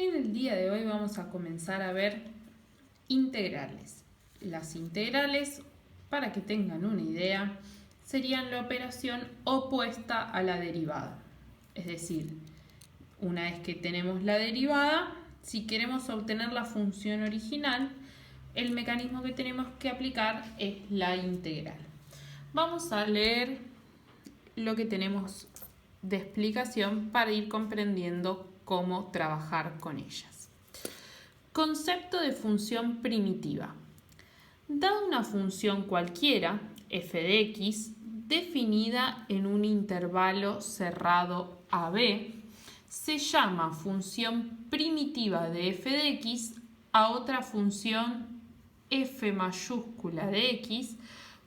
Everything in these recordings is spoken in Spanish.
En el día de hoy vamos a comenzar a ver integrales. Las integrales, para que tengan una idea, serían la operación opuesta a la derivada. Es decir, una vez que tenemos la derivada, si queremos obtener la función original, el mecanismo que tenemos que aplicar es la integral. Vamos a leer lo que tenemos de explicación para ir comprendiendo cómo trabajar con ellas. Concepto de función primitiva. Dada una función cualquiera, f de x, definida en un intervalo cerrado AB, se llama función primitiva de f de x a otra función f mayúscula de x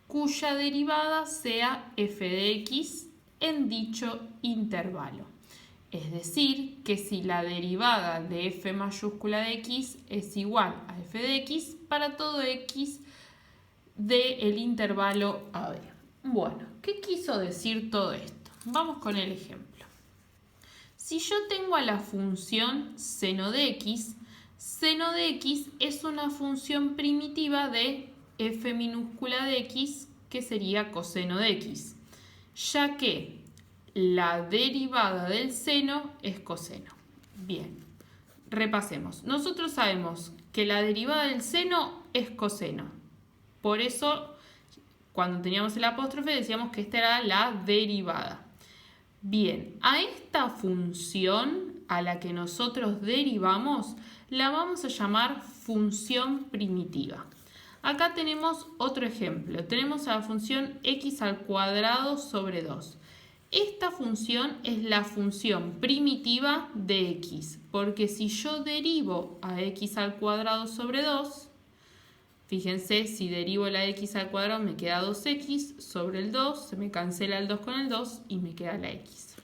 cuya derivada sea f de x en dicho intervalo. Es decir, que si la derivada de f mayúscula de x es igual a f de x para todo x del intervalo AB. Bueno, ¿qué quiso decir todo esto? Vamos con el ejemplo. Si yo tengo a la función seno de x es una función primitiva de f minúscula de x, que sería coseno de x, ya que la derivada del seno es coseno. Bien, repasemos. Nosotros sabemos que la derivada del seno es coseno. Por eso, cuando teníamos el apóstrofe, decíamos que esta era la derivada. Bien, a esta función a la que nosotros derivamos, la vamos a llamar función primitiva. Acá tenemos otro ejemplo. Tenemos a la función x al cuadrado sobre 2. Esta función es la función primitiva de x, porque si yo derivo a x al cuadrado sobre 2, fíjense, si derivo la x al cuadrado me queda 2x sobre el 2, se me cancela el 2 con el 2 y me queda la x.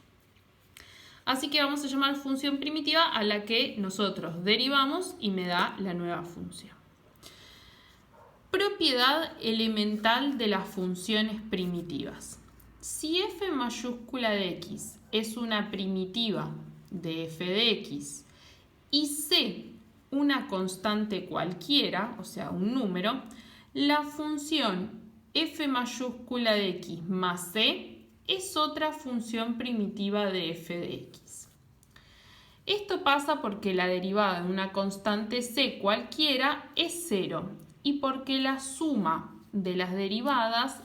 Así que vamos a llamar función primitiva a la que nosotros derivamos y me da la nueva función. Propiedad elemental de las funciones primitivas. Si f mayúscula de x es una primitiva de f de x y c una constante cualquiera, o sea, un número, la función f mayúscula de x más c es otra función primitiva de f de x. Esto pasa porque la derivada de una constante c cualquiera es 0 y porque la suma de las derivadas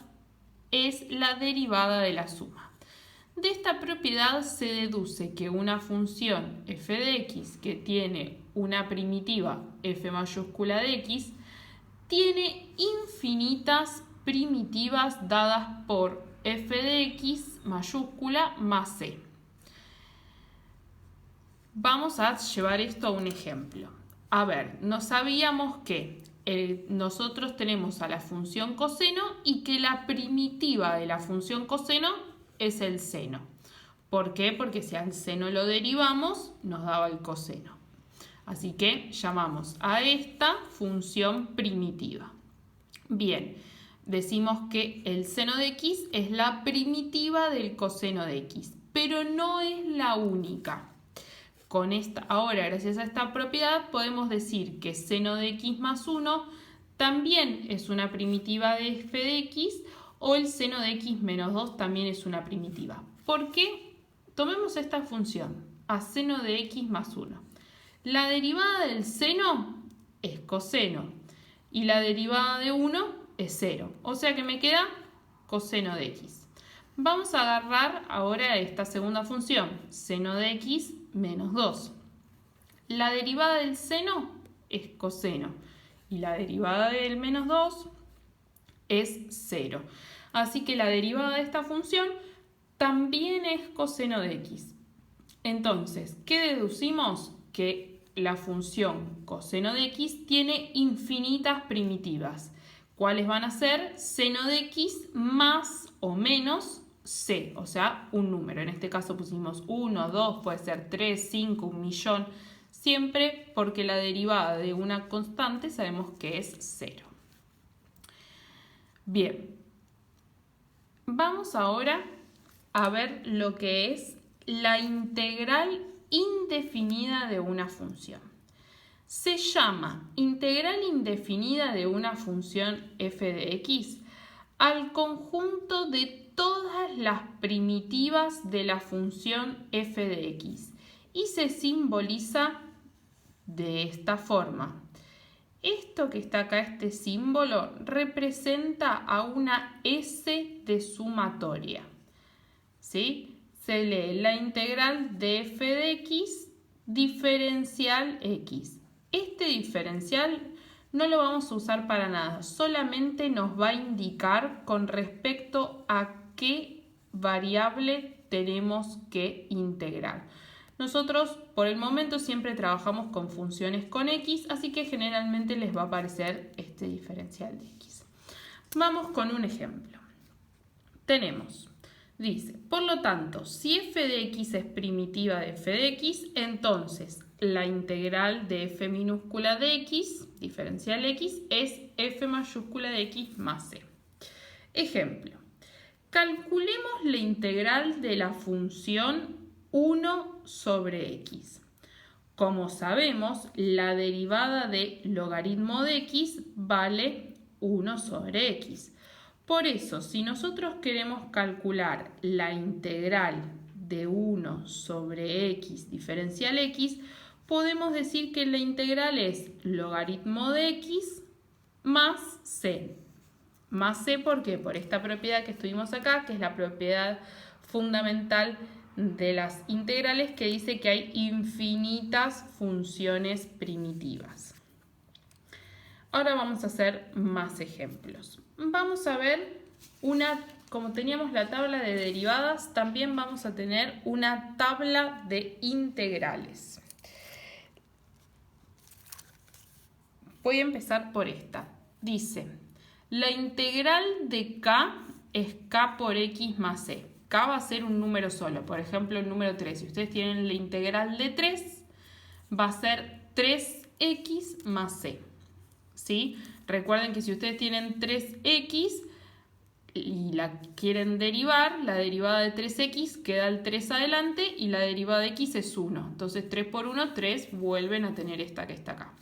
es la derivada de la suma. De esta propiedad se deduce que una función f de x que tiene una primitiva f mayúscula de x tiene infinitas primitivas dadas por f de x mayúscula más c. Vamos a llevar esto a un ejemplo. A ver, nos sabíamos que nosotros tenemos a la función coseno y que la primitiva de la función coseno es el seno. ¿Por qué? Porque si al seno lo derivamos, nos daba el coseno. Así que llamamos a esta función primitiva. Bien, decimos que el seno de x es la primitiva del coseno de x, pero no es la única. Ahora, gracias a esta propiedad, podemos decir que seno de x más 1 también es una primitiva de f de x, o el seno de x menos 2 también es una primitiva. ¿Por qué? Tomemos esta función, a seno de x más 1. La derivada del seno es coseno y la derivada de 1 es 0. O sea que me queda coseno de x. Vamos a agarrar ahora esta segunda función, seno de x menos 2. La derivada del seno es coseno y la derivada del menos 2 es 0. Así que la derivada de esta función también es coseno de x. Entonces, ¿qué deducimos? Que la función coseno de x tiene infinitas primitivas. ¿Cuáles van a ser? Seno de x más o menos c, o sea, un número. En este caso pusimos 1, 2, puede ser 3, 5, 1.000.000. Siempre porque la derivada de una constante sabemos que es 0. Bien, vamos ahora a ver lo que es la integral indefinida de una función. Se llama integral indefinida de una función f de x al conjunto de todas las primitivas de la función f de x y se simboliza de esta forma. Esto que está acá, este símbolo, representa a una S de sumatoria. ¿Sí? Se lee la integral de f de x diferencial x. Este diferencial no lo vamos a usar para nada, solamente nos va a indicar con respecto a qué variable tenemos que integrar. Nosotros por el momento siempre trabajamos con funciones con x, así que generalmente les va a aparecer este diferencial de x. Vamos con un ejemplo. Dice, por lo tanto, si f de x es primitiva de f de x, entonces la integral de f minúscula de x, diferencial x, es f mayúscula de x más c. Ejemplo, calculemos la integral de la función 1 sobre x. Como sabemos, la derivada de logaritmo de x vale 1 sobre x. Por eso, si nosotros queremos calcular la integral de 1 sobre x diferencial x, podemos decir que la integral es logaritmo de x más c. Más c, ¿por qué? Por esta propiedad que estuvimos acá, que es la propiedad fundamental de las integrales, que dice que hay infinitas funciones primitivas. Ahora vamos a hacer más ejemplos. Vamos a ver como teníamos la tabla de derivadas, también vamos a tener una tabla de integrales. Voy a empezar por esta. Dice, la integral de k es k por x más c. K va a ser un número solo, por ejemplo el número 3. Si ustedes tienen la integral de 3, va a ser 3x más c. ¿Sí? Recuerden que si ustedes tienen 3x y la quieren derivar, la derivada de 3x queda el 3 adelante y la derivada de x es 1. Entonces 3 por 1, 3, vuelven a tener esta que está acá.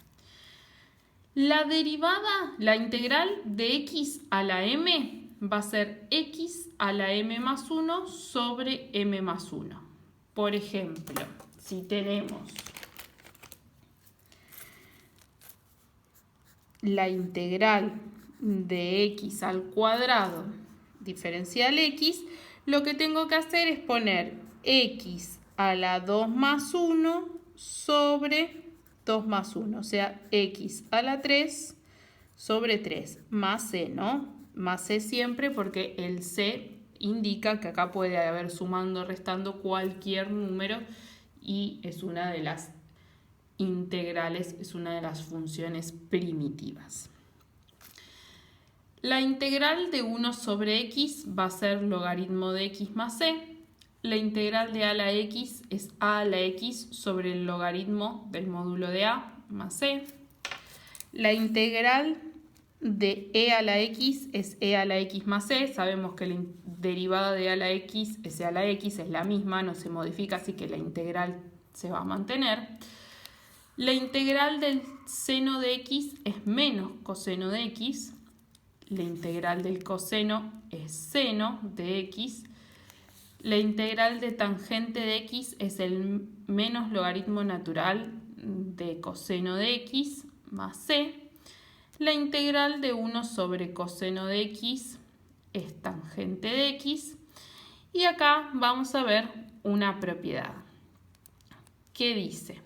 La integral de x a la m va a ser x a la m más 1 sobre m más 1. Por ejemplo, si tenemos la integral de x al cuadrado diferencial x, lo que tengo que hacer es poner x a la 2 más 1 sobre 2 más 1, o sea, x a la 3 sobre 3, más c, ¿no? Más c siempre porque el c indica que acá puede haber sumando o restando cualquier número y es una de las integrales, es una de las funciones primitivas. La integral de 1 sobre x va a ser logaritmo de x más c. La integral de a a la x es a a la x sobre el logaritmo del módulo de a más c. La integral de e a la x es e a la x más c. Sabemos que la derivada de a a la x es e a la x, es la misma, no se modifica, así que la integral se va a mantener. La integral del seno de x es menos coseno de x. La integral del coseno es seno de x. La integral de tangente de x es el menos logaritmo natural de coseno de x más c. La integral de 1 sobre coseno de x es tangente de x. Y acá vamos a ver una propiedad que dice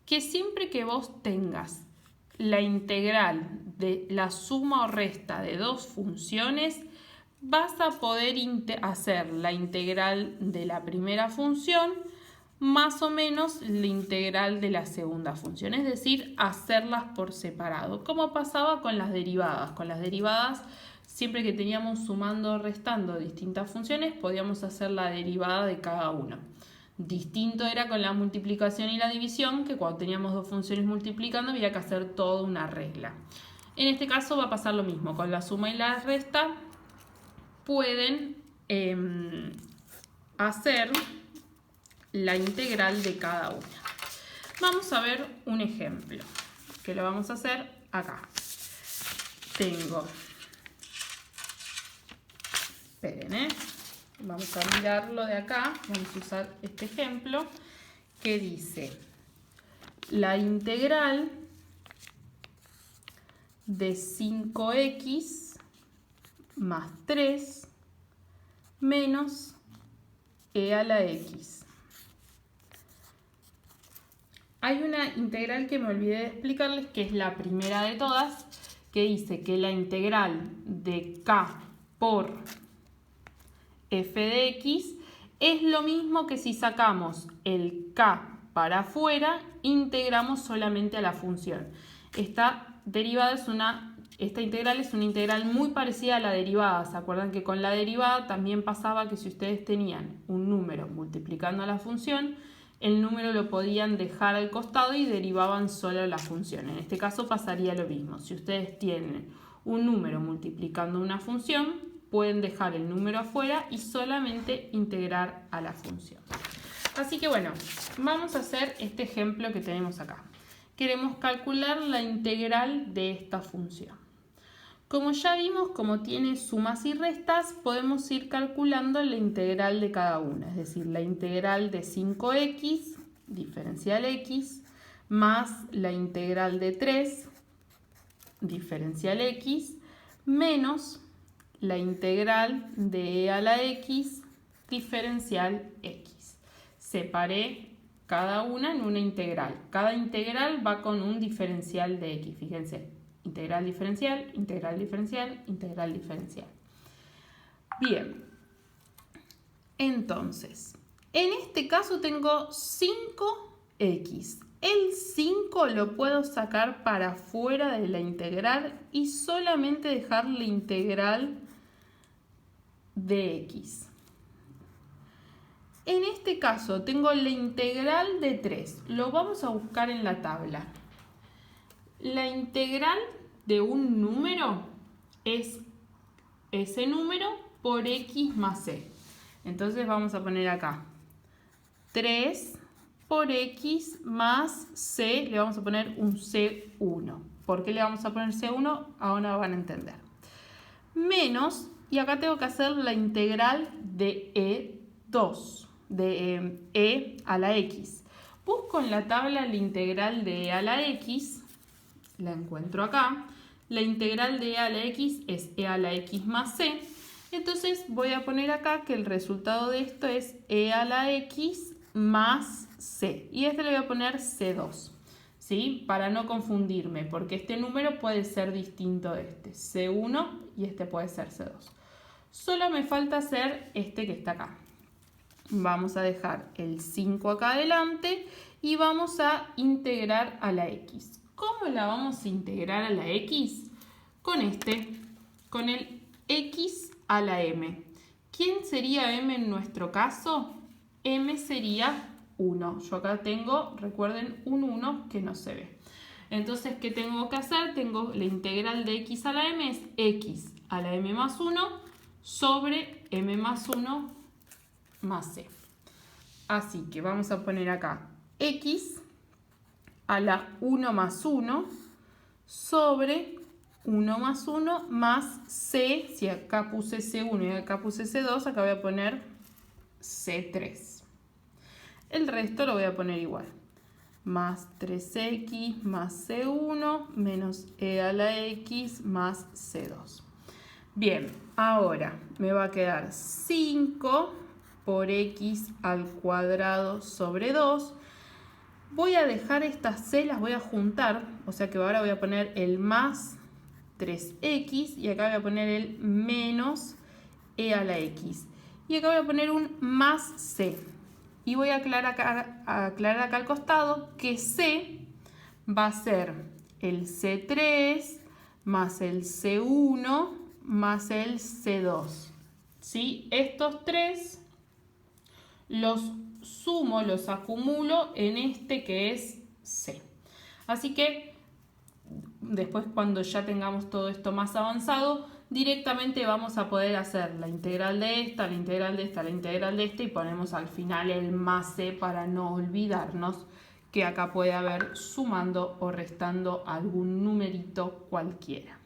que siempre que vos tengas la integral de la suma o resta de dos funciones, vas a poder hacer la integral de la primera función más o menos la integral de la segunda función, es decir, hacerlas por separado, como pasaba con las derivadas. Con las derivadas, siempre que teníamos sumando o restando distintas funciones, podíamos hacer la derivada de cada una. Distinto era con la multiplicación y la división, que cuando teníamos dos funciones multiplicando había que hacer toda una regla. En este caso va a pasar lo mismo, con la suma y la resta pueden hacer la integral de cada una. Vamos a ver un ejemplo, que lo vamos a hacer acá. Tengo, esperen, vamos a mirarlo de acá, vamos a usar este ejemplo, que dice la integral de 5x más 3 menos e a la x. Hay una integral que me olvidé de explicarles, que es la primera de todas, que dice que la integral de k por f de x es lo mismo que si sacamos el k para afuera, integramos solamente a la función. Esta integral es una integral muy parecida a la derivada. ¿Se acuerdan que con la derivada también pasaba que si ustedes tenían un número multiplicando a la función, el número lo podían dejar al costado y derivaban solo la función? En este caso pasaría lo mismo. Si ustedes tienen un número multiplicando una función, pueden dejar el número afuera y solamente integrar a la función. Así que bueno, vamos a hacer este ejemplo que tenemos acá. Queremos calcular la integral de esta función. Como ya vimos, como tiene sumas y restas, podemos ir calculando la integral de cada una. Es decir, la integral de 5x, diferencial x, más la integral de 3, diferencial x, menos la integral de e a la x, diferencial x. Separé cada una en una integral. Cada integral va con un diferencial de x. Fíjense, integral diferencial, integral diferencial, integral diferencial. Bien, entonces, en este caso tengo 5x. El 5 lo puedo sacar para fuera de la integral y solamente dejar la integral de x. En este caso tengo la integral de 3. Lo vamos a buscar en la tabla. La integral de un número es ese número por x más c. Entonces vamos a poner acá 3 por x más c, le vamos a poner un c1. ¿Por qué le vamos a poner c1? Ahora van a entender. Menos, y acá tengo que hacer la integral de e2, de e a la x. Busco en la tabla la integral de e a la x, la encuentro acá. La integral de e a la x es e a la x más c. Entonces voy a poner acá que el resultado de esto es e a la x más c. Y este le voy a poner c2, ¿sí? Para no confundirme, porque este número puede ser distinto de este. c1 y este puede ser c2. Solo me falta hacer este que está acá. Vamos a dejar el 5 acá adelante y vamos a integrar a la x. ¿Cómo la vamos a integrar a la x? Con el x a la m. ¿Quién sería m en nuestro caso? M sería 1. Yo acá tengo, recuerden, un 1 que no se ve. Entonces, ¿qué tengo que hacer? Tengo la integral de x a la m es x a la m más 1 sobre m más 1 más c. Así que vamos a poner acá x a la 1 más 1 sobre 1 más 1 más c. Si acá puse c1 y acá puse c2, acá voy a poner c3. El resto lo voy a poner igual. Más 3x más c1 menos e a la x más c2. Bien, ahora me va a quedar 5 por x al cuadrado sobre 2. Voy a dejar estas c, las voy a juntar, o sea que ahora voy a poner el más 3x y acá voy a poner el menos e a la x. Y acá voy a poner un más c. Y voy a aclarar acá al costado que c va a ser el c3 más el c1 más el c2. ¿Sí? Estos tres los sumo, los acumulo en este que es c. Así que después, cuando ya tengamos todo esto más avanzado, directamente vamos a poder hacer la integral de esta, la integral de esta, la integral de esta y ponemos al final el más c para no olvidarnos que acá puede haber sumando o restando algún numerito cualquiera.